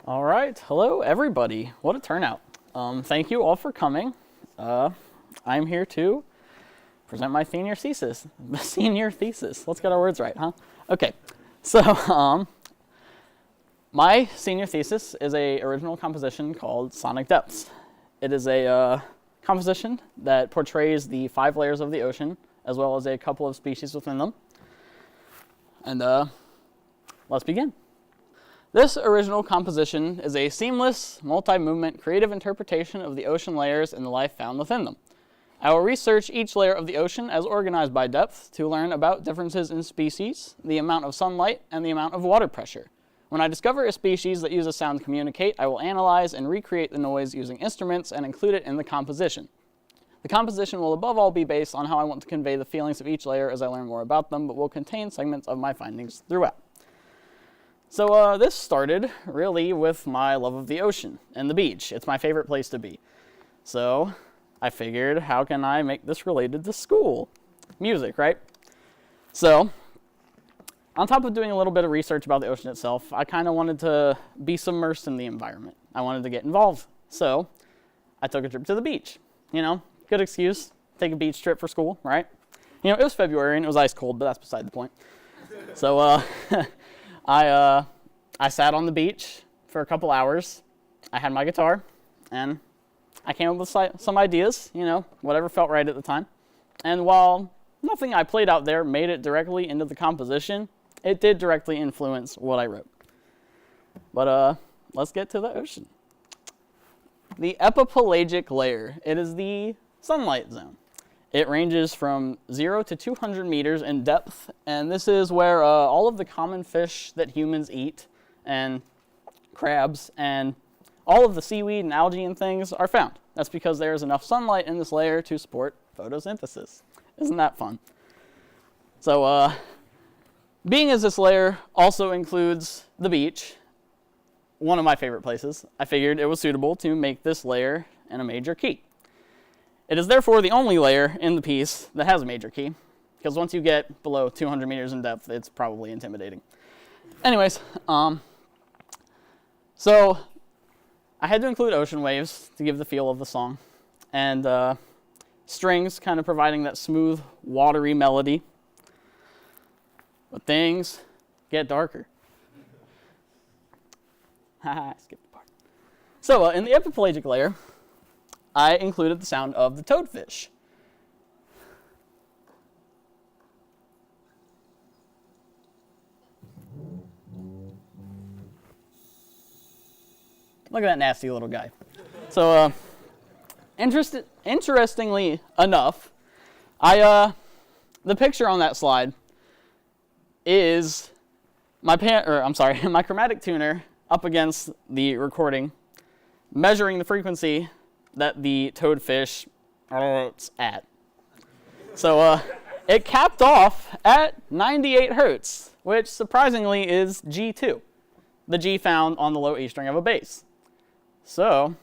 All right, hello everybody. What a turnout. Thank you all for coming. I'm here to present my senior thesis. Let's get our words right, huh? Okay, so my senior thesis is a original composition called Sonic Depths. It is a composition that portrays the 5 layers of the ocean, as well as a couple of species within them. And let's begin. This original composition is a seamless, multi-movement, creative interpretation of the ocean layers and the life found within them. I will research each layer of the ocean as organized by depth to learn about differences in species, the amount of sunlight, and the amount of water pressure. When I discover a species that uses sound to communicate, I will analyze and recreate the noise using instruments and include it in the composition. The composition will above all be based on how I want to convey the feelings of each layer as I learn more about them, but will contain segments of my findings throughout. So this started really with my love of the ocean and the beach. It's my favorite place to be. So I figured, how can I make this related to school? Music, right? So on top of doing a little bit of research about the ocean itself, I kind of wanted to be submersed in the environment. I wanted to get involved. So I took a trip to the beach. You know, good excuse, take a beach trip for school, right? You know, it was February and it was ice cold, but that's beside the point. So I sat on the beach for a couple hours. I had my guitar, and I came up with some ideas, you know, whatever felt right at the time. And while nothing I played out there made it directly into the composition, it did directly influence what I wrote. But let's get to the ocean. The epipelagic layer. It is the sunlight zone. It ranges from 0 to 200 meters in depth, and this is where all of the common fish that humans eat, and crabs, and all of the seaweed and algae and things are found. That's because there is enough sunlight in this layer to support photosynthesis. Isn't that fun? So, being as this layer also includes the beach, one of my favorite places, I figured it was suitable to make this layer in a major key. It is therefore the only layer in the piece that has a major key, because once you get below 200 meters in depth, it's probably intimidating. Anyways, so I had to include ocean waves to give the feel of the song, and strings kind of providing that smooth, watery melody. But things get darker. Haha, I skipped the part. So in the epipelagic layer, I included the sound of the toadfish. Look at that nasty little guy. So, interestingly enough, the picture on that slide is my chromatic tuner up against the recording, measuring the frequency that the toadfish is at. So it capped off at 98 hertz, which surprisingly is G2, the G found on the low E string of a bass. So,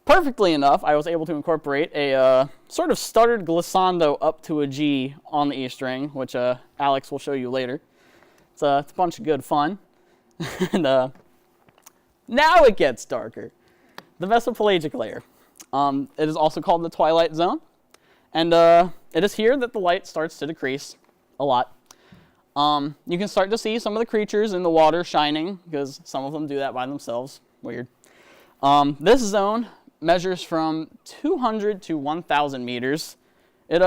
perfectly enough, I was able to incorporate a sort of stuttered glissando up to a G on the E string, which Alex will show you later. It's a bunch of good fun. And now it gets darker. The mesopelagic layer. It is also called the twilight zone. And it is here that the light starts to decrease a lot. You can start to see some of the creatures in the water shining, because some of them do that by themselves. Weird. This zone measures from 200 to 1,000 meters. It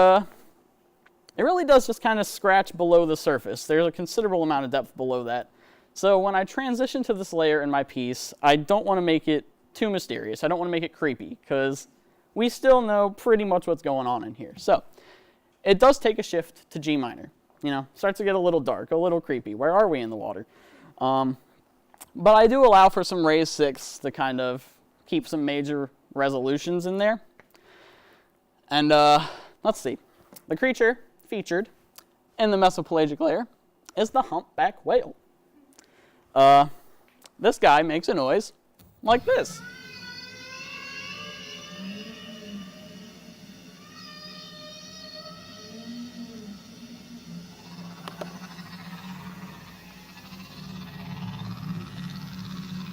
really does just kind of scratch below the surface. There's a considerable amount of depth below that. So when I transition to this layer in my piece, I don't want to make it too mysterious. I don't want to make it creepy, because we still know pretty much what's going on in here. So it does take a shift to G minor. You know, starts to get a little dark, a little creepy. Where are we in the water? But I do allow for some raised sixths to kind of keep some major resolutions in there. And let's see. The creature featured in the mesopelagic layer is the humpback whale. This guy makes a noise like this.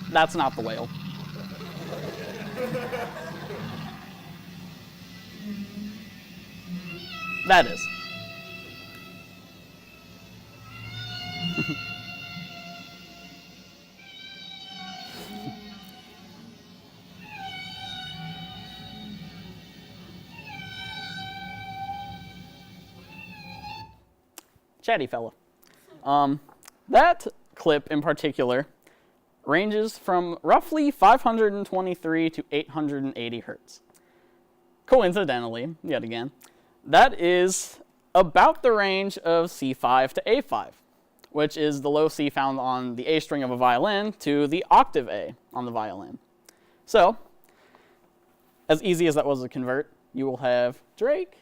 That's not the whale. That is. Chatty fella. That clip in particular ranges from roughly 523 to 880 hertz. Coincidentally, yet again, that is about the range of C5 to A5, which is the low C found on the A string of a violin to the octave A on the violin. So, as easy as that was to convert, you will have Drake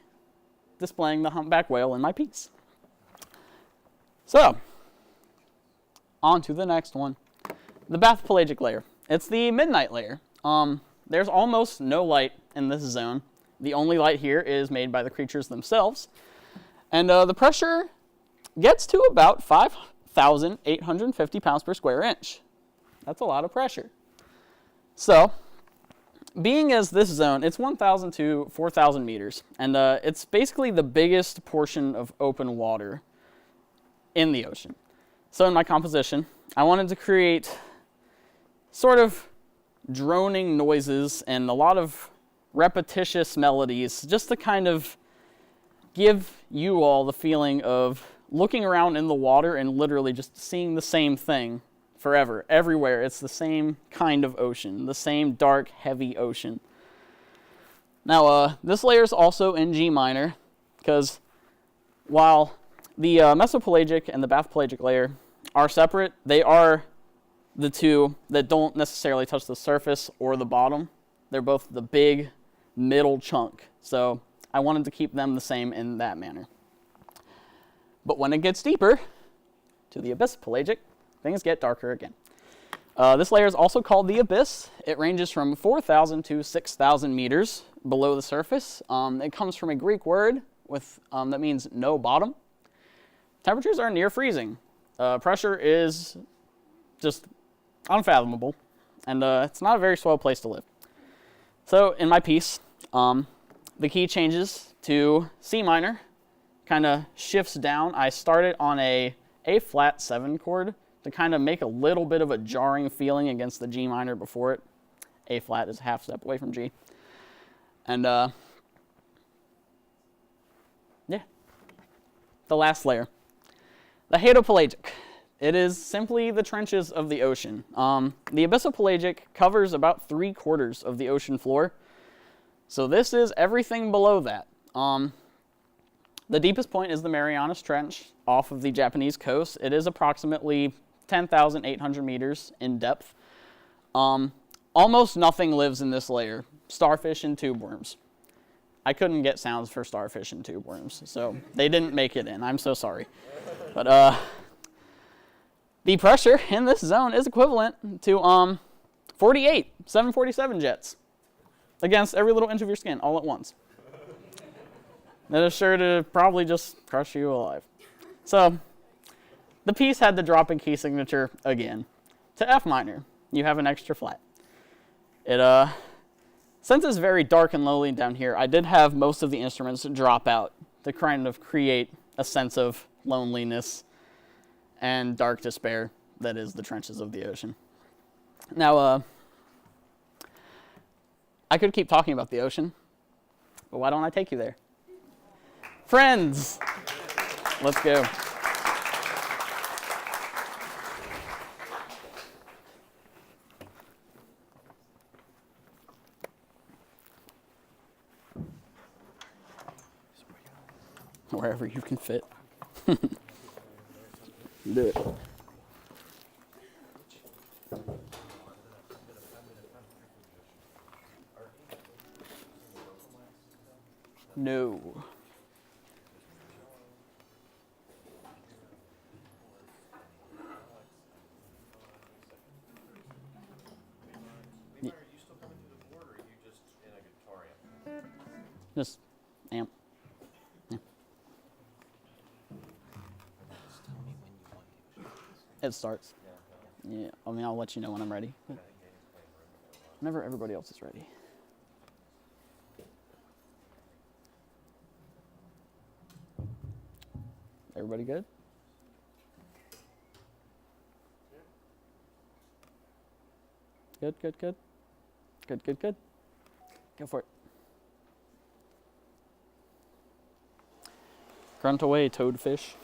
displaying the humpback whale in my piece. So, on to the next one. The bathypelagic layer. It's the midnight layer. There's almost no light in this zone. The only light here is made by the creatures themselves. And the pressure gets to about 5,850 pounds per square inch. That's a lot of pressure. So, being as this zone, it's 1,000 to 4,000 meters. And it's basically the biggest portion of open water in the ocean. So in my composition, I wanted to create sort of droning noises and a lot of repetitious melodies just to kind of give you all the feeling of looking around in the water and literally just seeing the same thing forever. Everywhere, it's the same kind of ocean, the same dark, heavy ocean. Now, this layer is also in G minor because while the mesopelagic and the bathypelagic layer are separate, they are the two that don't necessarily touch the surface or the bottom. They're both the big middle chunk. So I wanted to keep them the same in that manner. But when it gets deeper, to the abyssopelagic, things get darker again. This layer is also called the abyss. It ranges from 4,000 to 6,000 meters below the surface. It comes from a Greek word that means no bottom. Temperatures are near freezing. Pressure is just unfathomable, and it's not a very swell place to live. So in my piece, the key changes to C minor, kind of shifts down. I started on a flat 7 chord to kind of make a little bit of a jarring feeling against the G minor before it. A flat is a half step away from G. And yeah, the last layer. The hadopelagic. It is simply the trenches of the ocean. The abyssopelagic covers about 3/4 of the ocean floor. So this is everything below that. The deepest point is the Marianas Trench off of the Japanese coast. It is approximately 10,800 meters in depth. Almost nothing lives in this layer. Starfish and tube worms. I couldn't get sounds for starfish and tube worms, so they didn't make it in. I'm so sorry. But the pressure in this zone is equivalent to 48 747 jets against every little inch of your skin all at once. That is sure to probably just crush you alive. So the piece had the dropping key signature again. To F minor, you have an extra flat. Since it's very dark and lonely down here, I did have most of the instruments drop out to kind of create a sense of loneliness and dark despair that is the trenches of the ocean. Now, I could keep talking about the ocean, but why don't I take you there? Friends, let's go. Wherever you can fit. Do it. No. Levi, are you still coming through the board, or are you just in a guitar amp? Just amp. Yeah. Just tell me when you want to. It starts. Yeah, I mean, I'll let you know when I'm ready. I think Danny's playing room for a while. Whenever everybody else is ready. Everybody good? Good, good, good. Good, good, good. Go for it. Grunt away, toadfish.